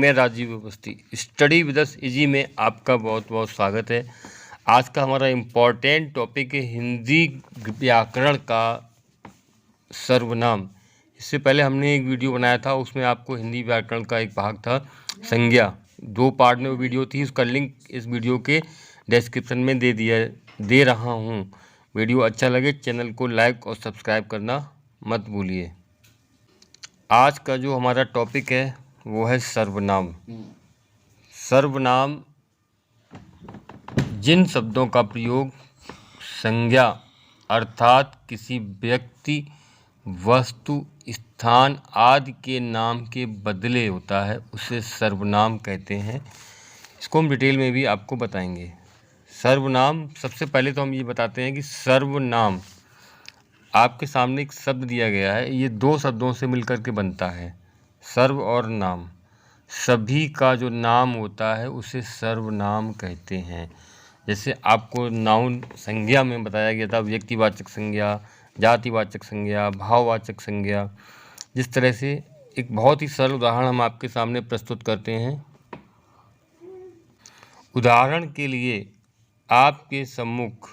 मैं Rajeev Awasthi. Study with us easy में आपका बहुत बहुत स्वागत है। आज का हमारा इम्पोर्टेंट टॉपिक है हिंदी व्याकरण का सर्वनाम। इससे पहले हमने एक वीडियो बनाया था, उसमें आपको हिंदी व्याकरण का एक भाग था संज्ञा, 2 पार्ट में वो वीडियो थी। उसका लिंक इस वीडियो के डिस्क्रिप्शन में दे रहा हूँ। वीडियो अच्छा लगे चैनल को लाइक और सब्सक्राइब करना मत भूलिए। आज का जो हमारा टॉपिक है वो है सर्वनाम। सर्वनाम जिन शब्दों का प्रयोग संज्ञा अर्थात किसी व्यक्ति, वस्तु, स्थान आदि के नाम के बदले होता है उसे सर्वनाम कहते हैं। इसको हम डिटेल में भी आपको बताएंगे। सर्वनाम, सबसे पहले तो हम ये बताते हैं कि सर्वनाम आपके सामने एक शब्द दिया गया है, ये 2 शब्दों से मिलकर के बनता है, सर्व और नाम। सभी का जो नाम होता है उसे सर्वनाम कहते हैं। जैसे आपको नाउन संज्ञा में बताया गया था, व्यक्तिवाचक संज्ञा, जातिवाचक संज्ञा, भाववाचक संज्ञा। जिस तरह से एक बहुत ही सरल उदाहरण हम आपके सामने प्रस्तुत करते हैं। उदाहरण के लिए आपके सम्मुख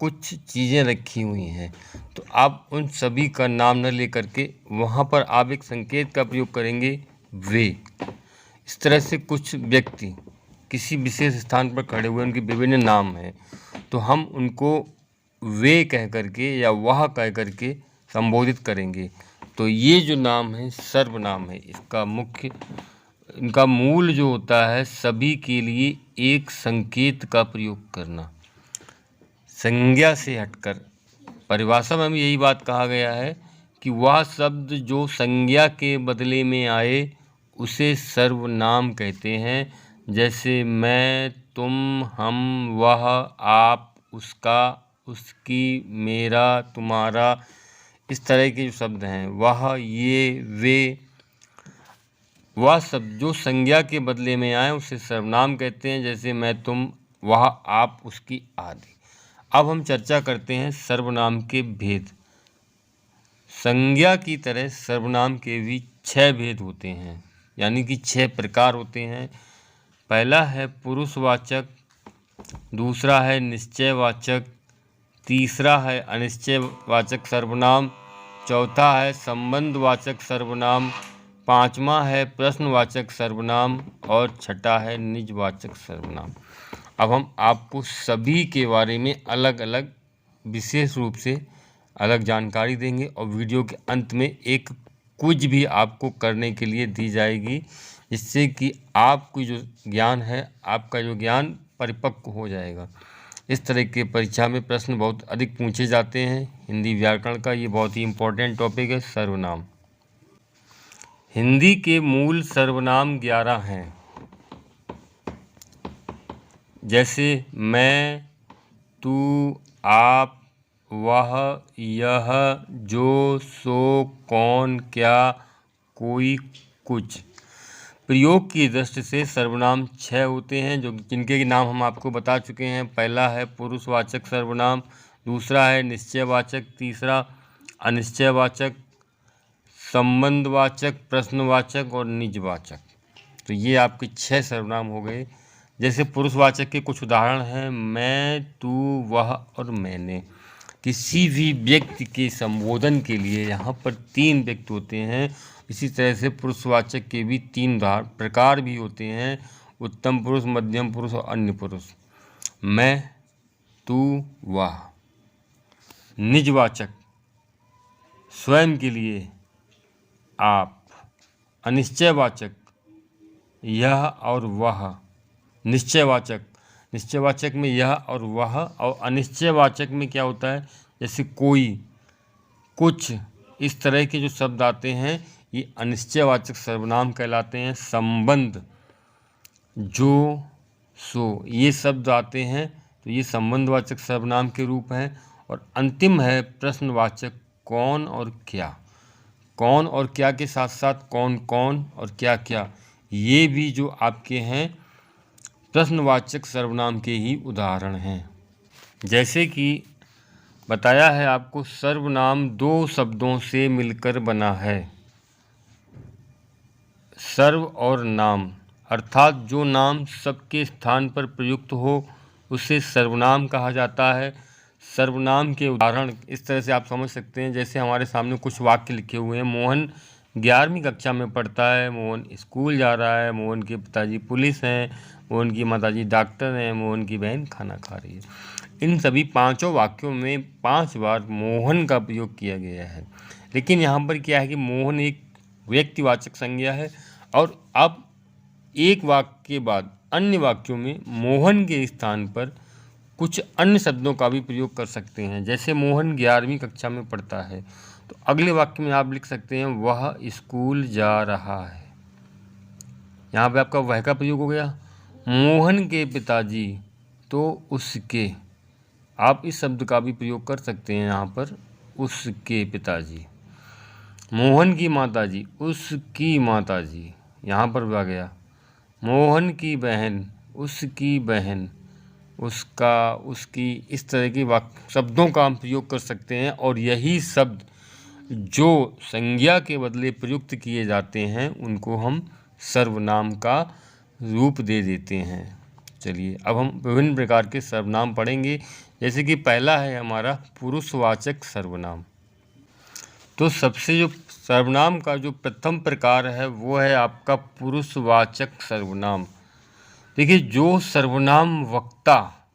कुछ चीज़ें रखी हुई हैं, तो आप उन सभी का नाम न लेकर के वहाँ पर आप एक संकेत का प्रयोग करेंगे, वे। इस तरह से कुछ व्यक्ति किसी विशेष स्थान पर खड़े हुए, उनके विभिन्न नाम हैं, तो हम उनको वे कह करके या वह कह करके संबोधित करेंगे। तो ये जो नाम है सर्वनाम है। इनका मूल जो होता है सभी के लिए एक संकेत का प्रयोग करना, संज्ञा से हटकर। परिभाषा में भी यही बात कहा गया है कि वह शब्द जो संज्ञा के बदले में आए उसे सर्वनाम कहते हैं। जैसे मैं, तुम, हम, वह, आप, उसका, उसकी, मेरा, तुम्हारा, इस तरह के जो शब्द हैं, वह, ये, वे, वह शब्द जो संज्ञा के बदले में आए उसे सर्वनाम कहते हैं। जैसे मैं, तुम, वह, आप, उसकी आदि। अब हम चर्चा करते हैं सर्वनाम के भेद। संज्ञा की तरह सर्वनाम के भी 6 भेद होते हैं, यानी कि 6 प्रकार होते हैं। पहला है पुरुषवाचक, दूसरा है निश्चयवाचक, तीसरा है अनिश्चयवाचक सर्वनाम, चौथा है संबंधवाचक सर्वनाम, 5वां है प्रश्नवाचक सर्वनाम और छठा है निजवाचक सर्वनाम। अब हम आपको सभी के बारे में अलग अलग विशेष रूप से अलग जानकारी देंगे और वीडियो के अंत में एक क्विज भी आपको करने के लिए दी जाएगी, जिससे कि आपको जो ज्ञान है, आपका जो ज्ञान परिपक्व हो जाएगा। इस तरह के परीक्षा में प्रश्न बहुत अधिक पूछे जाते हैं। हिंदी व्याकरण का ये बहुत ही इम्पोर्टेंट टॉपिक है सर्वनाम। हिंदी के मूल सर्वनाम 11 हैं। जैसे मैं, तू, आप, वह, यह, जो, सो, कौन, क्या, कोई, कुछ। प्रयोग की दृष्टि से सर्वनाम 6 होते हैं, जिनके नाम हम आपको बता चुके हैं। पहला है पुरुषवाचक सर्वनाम, दूसरा है निश्चयवाचक, तीसरा अनिश्चयवाचक, संबंधवाचक, प्रश्नवाचक और निजवाचक। तो ये आपके 6 सर्वनाम हो गए। जैसे पुरुषवाचक के कुछ उदाहरण हैं, मैं, तू, वह और मैंने। किसी भी व्यक्ति के संबोधन के लिए यहाँ पर 3 व्यक्ति होते हैं। इसी तरह से पुरुषवाचक के भी 3 प्रकार भी होते हैं, उत्तम पुरुष, मध्यम पुरुष और अन्य पुरुष। मैं, तू, वह। निजवाचक स्वयं के लिए आप। अनिश्चयवाचक यह और वह। निश्चयवाचक में यह और वह, और अनिश्चयवाचक में क्या होता है, जैसे कोई, कुछ, इस तरह के जो शब्द आते हैं ये अनिश्चयवाचक सर्वनाम कहलाते हैं। संबंध, जो, सो, ये शब्द आते हैं तो ये संबंधवाचक सर्वनाम के रूप हैं। और अंतिम है प्रश्नवाचक, कौन और क्या। कौन और क्या के साथ साथ कौन कौन और क्या क्या, ये भी जो आपके हैं प्रश्नवाचक सर्वनाम के ही उदाहरण हैं। जैसे कि बताया है आपको, सर्वनाम 2 शब्दों से मिलकर बना है, सर्व और नाम। अर्थात जो नाम सबके स्थान पर प्रयुक्त हो उसे सर्वनाम कहा जाता है। सर्वनाम के उदाहरण इस तरह से आप समझ सकते हैं, जैसे हमारे सामने कुछ वाक्य लिखे हुए हैं। मोहन 11वीं कक्षा में पढ़ता है, मोहन स्कूल जा रहा है, मोहन के पिताजी पुलिस हैं, मोहन की माताजी डॉक्टर हैं, मोहन की बहन खाना खा रही है। इन सभी पांचों वाक्यों में 5 बार मोहन का प्रयोग किया गया है। लेकिन यहाँ पर क्या है कि मोहन एक व्यक्तिवाचक संज्ञा है, और अब एक वाक्य के बाद अन्य वाक्यों में मोहन के स्थान पर कुछ अन्य शब्दों का भी प्रयोग कर सकते हैं। जैसे मोहन 11वीं कक्षा में पढ़ता है, तो अगले वाक्य में आप लिख सकते हैं वह स्कूल जा रहा है। यहाँ पे आपका वह का प्रयोग हो गया। मोहन के पिताजी, तो उसके, आप इस शब्द का भी प्रयोग कर सकते हैं यहाँ पर, उसके पिताजी। मोहन की माताजी, उसकी माताजी, यहाँ पर भी आ गया। मोहन की बहन, उसकी बहन, उसका, उसकी, इस तरह के वाक्य शब्दों का हम प्रयोग कर सकते हैं। और यही शब्द जो संज्ञा के बदले प्रयुक्त किए जाते हैं उनको हम सर्वनाम का रूप दे देते हैं। चलिए अब हम विभिन्न प्रकार के सर्वनाम पढ़ेंगे। जैसे कि पहला है हमारा पुरुषवाचक सर्वनाम। तो सबसे जो सर्वनाम का जो प्रथम प्रकार है वो है आपका पुरुषवाचक सर्वनाम। देखिए, जो सर्वनाम वक्ता,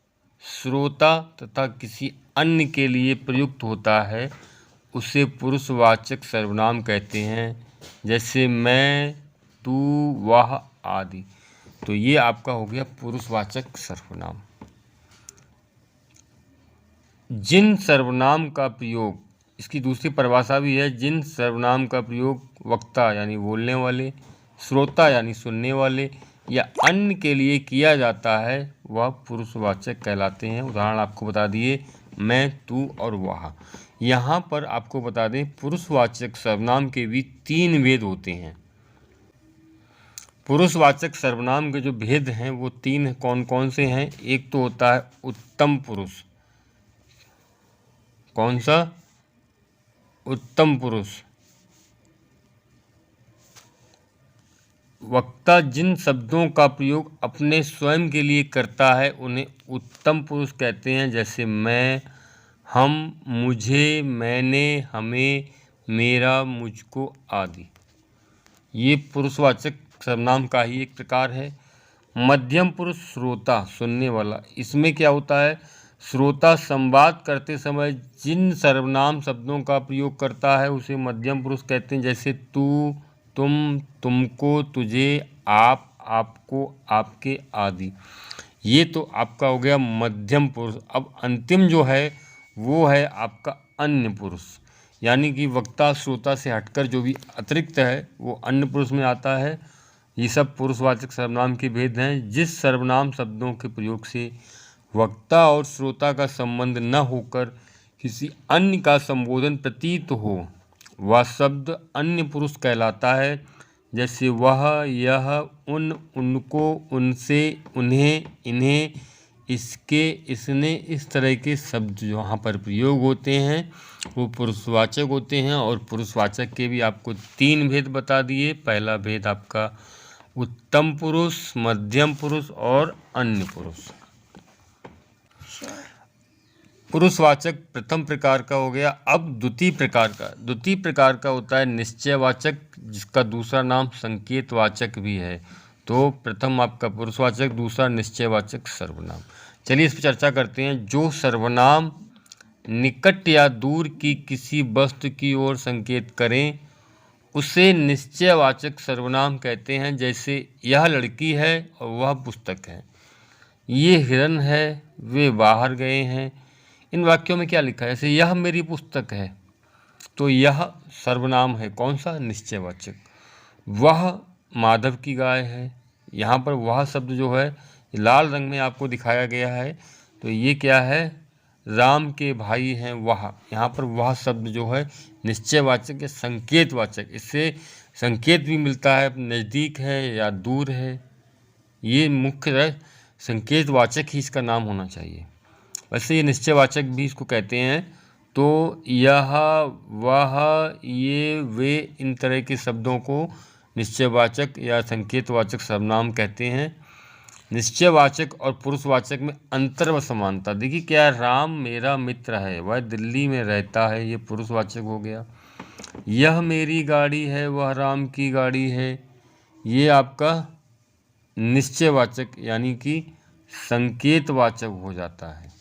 श्रोता तथा किसी अन्य के लिए प्रयुक्त होता है उसे पुरुषवाचक सर्वनाम कहते हैं। जैसे मैं, तू, वह आदि। तो ये आपका हो गया पुरुषवाचक सर्वनाम। जिन सर्वनाम का प्रयोग, इसकी दूसरी परिभाषा भी है, जिन सर्वनाम का प्रयोग वक्ता यानी बोलने वाले, श्रोता यानी सुनने वाले या अन्य के लिए किया जाता है वह पुरुषवाचक कहलाते हैं। उदाहरण आपको बता दिए, मैं, तू और वह। यहाँ पर आपको बता दें पुरुषवाचक सर्वनाम के भी 3 भेद होते हैं। पुरुषवाचक सर्वनाम के जो भेद हैं वो 3 कौन कौन से हैं? एक तो होता है उत्तम पुरुष। कौन सा? उत्तम पुरुष। वक्ता जिन शब्दों का प्रयोग अपने स्वयं के लिए करता है उन्हें उत्तम पुरुष कहते हैं। जैसे मैं, हम, मुझे, मैंने, हमें, मेरा, मुझको आदि। ये पुरुषवाचक सर्वनाम का ही एक प्रकार है। मध्यम पुरुष श्रोता, सुनने वाला। इसमें क्या होता है, श्रोता संवाद करते समय जिन सर्वनाम शब्दों का प्रयोग करता है उसे मध्यम पुरुष कहते हैं। जैसे तू, तुम, तुमको, तुझे, आप, आपको, आपके आदि। ये तो आपका हो गया मध्यम पुरुष। अब अंतिम जो है वो है आपका अन्य पुरुष, यानी कि वक्ता श्रोता से हटकर जो भी अतिरिक्त है वो अन्य पुरुष में आता है। ये सब पुरुषवाचक सर्वनाम के भेद हैं। जिस सर्वनाम शब्दों के प्रयोग से वक्ता और श्रोता का संबंध न होकर किसी अन्य का संबोधन प्रतीत हो वह शब्द अन्य पुरुष कहलाता है। जैसे वह, यह, उन, उनको, उनसे, उन्हें, इन्हें, इसके, इसने, इस तरह के शब्द जो यहाँ पर प्रयोग होते हैं वो पुरुषवाचक होते हैं। और पुरुषवाचक के भी आपको 3 भेद बता दिए। पहला भेद आपका उत्तम पुरुष, मध्यम पुरुष और अन्य पुरुष। पुरुषवाचक प्रथम प्रकार का हो गया। अब द्वितीय प्रकार का होता है निश्चयवाचक, जिसका दूसरा नाम संकेतवाचक भी है। तो प्रथम आपका पुरुषवाचक, दूसरा निश्चयवाचक सर्वनाम। चलिए इस पर चर्चा करते हैं। जो सर्वनाम निकट या दूर की किसी वस्तु की ओर संकेत करें उसे निश्चयवाचक सर्वनाम कहते हैं। जैसे यह लड़की है और वह पुस्तक है, ये हिरन है, वे बाहर गए हैं। इन वाक्यों में क्या लिखा है? जैसे यह मेरी पुस्तक है, तो यह सर्वनाम है, कौन सा? निश्चयवाचक। वह माधव की गाय है, यहाँ पर वह शब्द जो है लाल रंग में आपको दिखाया गया है, तो ये क्या है? राम के भाई हैं वह। यहाँ पर वह शब्द जो है निश्चयवाचक या संकेतवाचक, इससे संकेत भी मिलता है नज़दीक है या दूर है। ये मुख्य संकेतवाचक ही इसका नाम होना चाहिए। वैसे ये निश्चयवाचक भी इसको कहते हैं। तो यह, वह, ये, वे, इन तरह के शब्दों को निश्चयवाचक या संकेतवाचक सर्वनाम कहते हैं। निश्चयवाचक और पुरुषवाचक में अंतर व समानता देखिए क्या है। राम मेरा मित्र है, वह दिल्ली में रहता है, ये पुरुषवाचक हो गया। यह मेरी गाड़ी है, वह राम की गाड़ी है, ये आपका निश्चयवाचक यानी कि संकेतवाचक हो जाता है।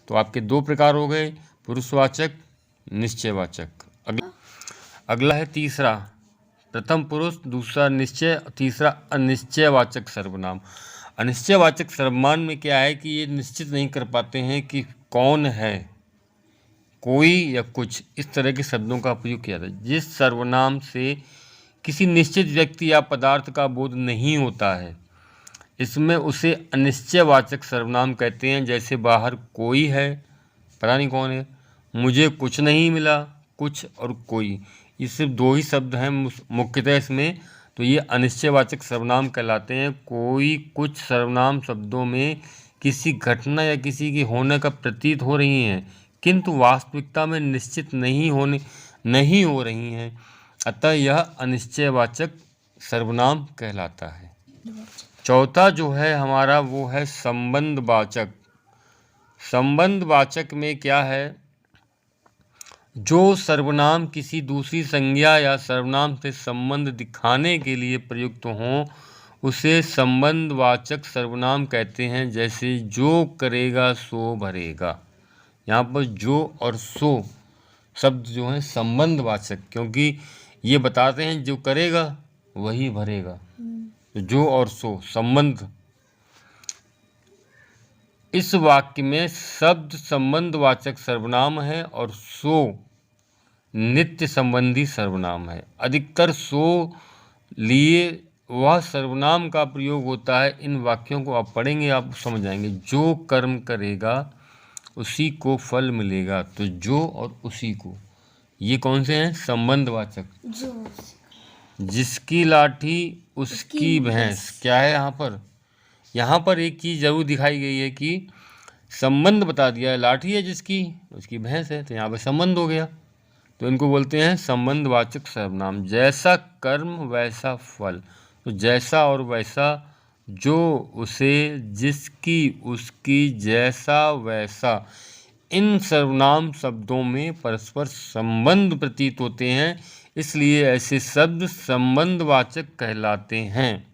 तो आपके दो प्रकार हो गए, पुरुषवाचक, निश्चयवाचक। अगला है तीसरा, प्रथम पुरुष, दूसरा निश्चय, तीसरा अनिश्चयवाचक सर्वनाम। अनिश्चयवाचक सर्वनाम में क्या है कि ये निश्चित नहीं कर पाते हैं कि कौन है, कोई या कुछ, इस तरह के शब्दों का प्रयोग किया जाता है। जिस सर्वनाम से किसी निश्चित व्यक्ति या पदार्थ का बोध नहीं होता है, इसमें उसे अनिश्चयवाचक सर्वनाम कहते हैं। जैसे बाहर कोई है, पता नहीं कौन है, मुझे कुछ नहीं मिला, कुछ और कोई, ये सिर्फ दो ही शब्द हैं मुख्यतः इसमें, तो ये अनिश्चयवाचक सर्वनाम कहलाते हैं। कोई, कुछ सर्वनाम शब्दों में किसी घटना या किसी के होने का प्रतीत हो रही हैं, किंतु वास्तविकता में निश्चित नहीं हो रही हैं, अतः यह अनिश्चयवाचक सर्वनाम कहलाता है। चौथा जो है हमारा वो है संबंधवाचक। संबंधवाचक में क्या है, जो सर्वनाम किसी दूसरी संज्ञा या सर्वनाम से संबंध दिखाने के लिए प्रयुक्त हों, उसे संबंधवाचक सर्वनाम कहते हैं। जैसे जो करेगा सो भरेगा, यहाँ पर जो और सो शब्द जो हैं संबंधवाचक, क्योंकि ये बताते हैं जो करेगा वही भरेगा। तो जो और सो संबंध। इस वाक्य में शब्द संबंधवाचक सर्वनाम है और सो नित्य संबंधी सर्वनाम है। अधिकतर सो लिए वह सर्वनाम का प्रयोग होता है। इन वाक्यों को आप पढ़ेंगे, आप समझ जाएंगे। जो कर्म करेगा उसी को फल मिलेगा, तो जो और उसी को, ये कौन से हैं, संबंधवाचक। जो, जिसकी लाठी उसकी भैंस, क्या है यहाँ पर एक चीज़ जरूर दिखाई गई है कि संबंध बता दिया है, लाठी है जिसकी, उसकी भैंस है, तो यहाँ पर संबंध हो गया, तो इनको बोलते हैं संबंधवाचक सर्वनाम। जैसा कर्म वैसा फल, तो जैसा और वैसा, जो उसे, जिसकी उसकी, जैसा वैसा, इन सर्वनाम शब्दों में परस्पर संबंध प्रतीत होते हैं, इसलिए ऐसे शब्द संबंधवाचक कहलाते हैं।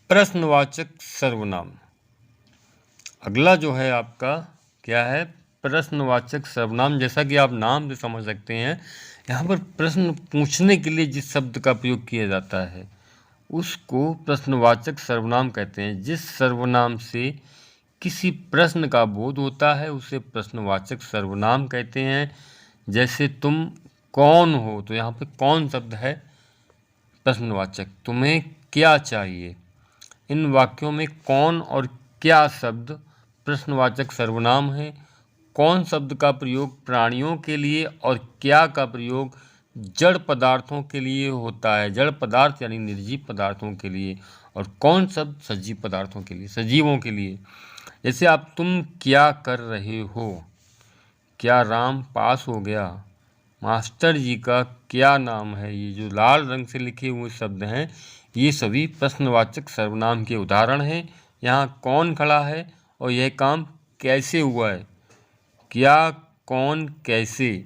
प्रश्नवाचक सर्वनाम। अगला जो है आपका क्या है, प्रश्नवाचक सर्वनाम। जैसा कि आप नाम से समझ सकते हैं, यहाँ पर प्रश्न पूछने के लिए जिस शब्द का प्रयोग किया जाता है उसको प्रश्नवाचक सर्वनाम कहते हैं। जिस सर्वनाम से किसी प्रश्न का बोध होता है उसे प्रश्नवाचक सर्वनाम कहते हैं। जैसे तुम कौन हो, तो यहाँ पे कौन शब्द है प्रश्नवाचक। तुम्हें क्या चाहिए, इन वाक्यों में कौन और क्या शब्द प्रश्नवाचक सर्वनाम है। कौन शब्द का प्रयोग प्राणियों के लिए और क्या का प्रयोग जड़ पदार्थों के लिए होता है, जड़ पदार्थ यानी निर्जीव पदार्थों के लिए, और कौन शब्द सजीव पदार्थों के लिए, सजीवों के लिए। जैसे आप तुम क्या कर रहे हो, क्या राम पास हो गया, मास्टर जी का क्या नाम है, ये जो लाल रंग से लिखे हुए शब्द हैं ये सभी प्रश्नवाचक सर्वनाम के उदाहरण हैं। यहाँ कौन खड़ा है और यह काम कैसे हुआ है, क्या, कौन, कैसे,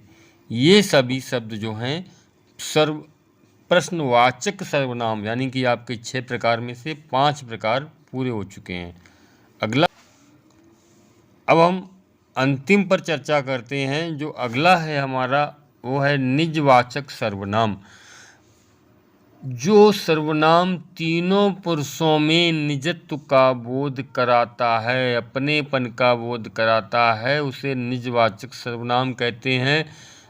ये सभी शब्द जो हैं प्रश्नवाचक सर्वनाम, यानी कि आपके 6 प्रकार में से 5 प्रकार पूरे हो चुके हैं। अगला, अब हम अंतिम पर चर्चा करते हैं। जो अगला है हमारा वो है निजवाचक सर्वनाम। जो सर्वनाम तीनों पुरुषों में निजत्व का बोध कराता है, अपनेपन का बोध कराता है, उसे निजवाचक सर्वनाम कहते हैं।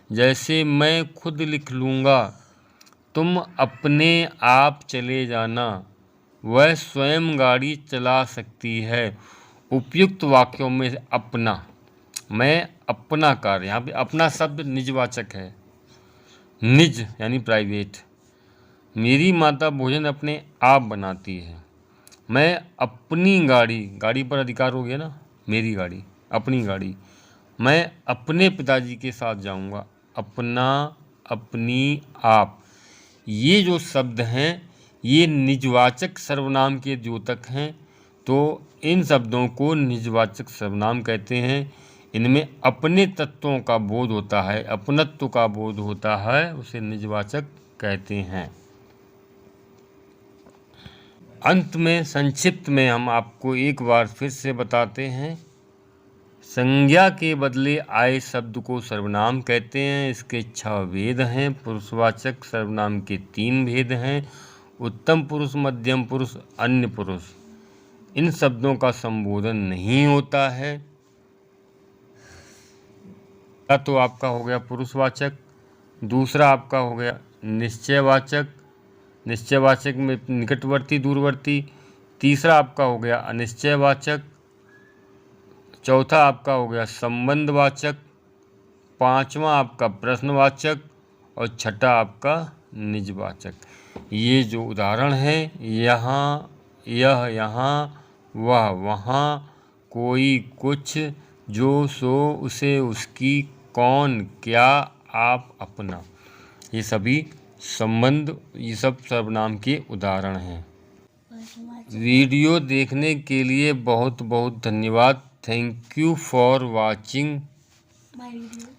जैसे मैं खुद लिख लूँगा, तुम अपने आप चले जाना, वह स्वयं गाड़ी चला सकती है। उपयुक्त वाक्यों में अपना, मैं अपना कार्य, यहाँ पे अपना शब्द निजवाचक है। निज यानी प्राइवेट। मेरी माता भोजन अपने आप बनाती है। मैं अपनी गाड़ी, गाड़ी पर अधिकार हो गया ना, मेरी गाड़ी, अपनी गाड़ी। मैं अपने पिताजी के साथ जाऊंगा, अपना अपनी, आप, ये जो शब्द हैं ये निजवाचक सर्वनाम के द्योतक हैं। तो इन शब्दों को निजवाचक सर्वनाम कहते हैं। इनमें अपने तत्वों का बोध होता है, अपनत्व का बोध होता है, उसे निजवाचक कहते हैं। अंत में संक्षिप्त में हम आपको एक बार फिर से बताते हैं। संज्ञा के बदले आए शब्द को सर्वनाम कहते हैं। इसके 6 भेद हैं। पुरुषवाचक सर्वनाम के 3 भेद हैं, उत्तम पुरुष, मध्यम पुरुष, अन्य पुरुष। इन शब्दों का संबोधन नहीं होता है। तो आपका हो गया पुरुषवाचक, दूसरा आपका हो गया निश्चयवाचक, निश्चयवाचक में निकटवर्ती, दूरवर्ती। तीसरा आपका हो गया अनिश्चयवाचक, चौथा आपका हो गया संबंधवाचक, पांचवा आपका प्रश्नवाचक और छठा आपका निजवाचक। ये जो उदाहरण है, यहाँ, यह यहाँ, वह वहाँ, कोई कुछ, जो सो उसे उसकी, कौन क्या, आप अपना, ये सभी संबंध, ये सब सर्वनाम के उदाहरण हैं। वीडियो देखने के लिए बहुत बहुत धन्यवाद। Thank you for watching.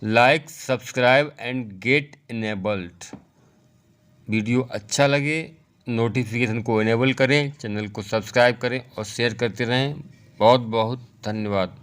Like, subscribe and get enabled. Video अच्छा लगे नोटिफिकेशन को इनेबल करें, चैनल को सब्सक्राइब करें और शेयर करते रहें। बहुत बहुत धन्यवाद।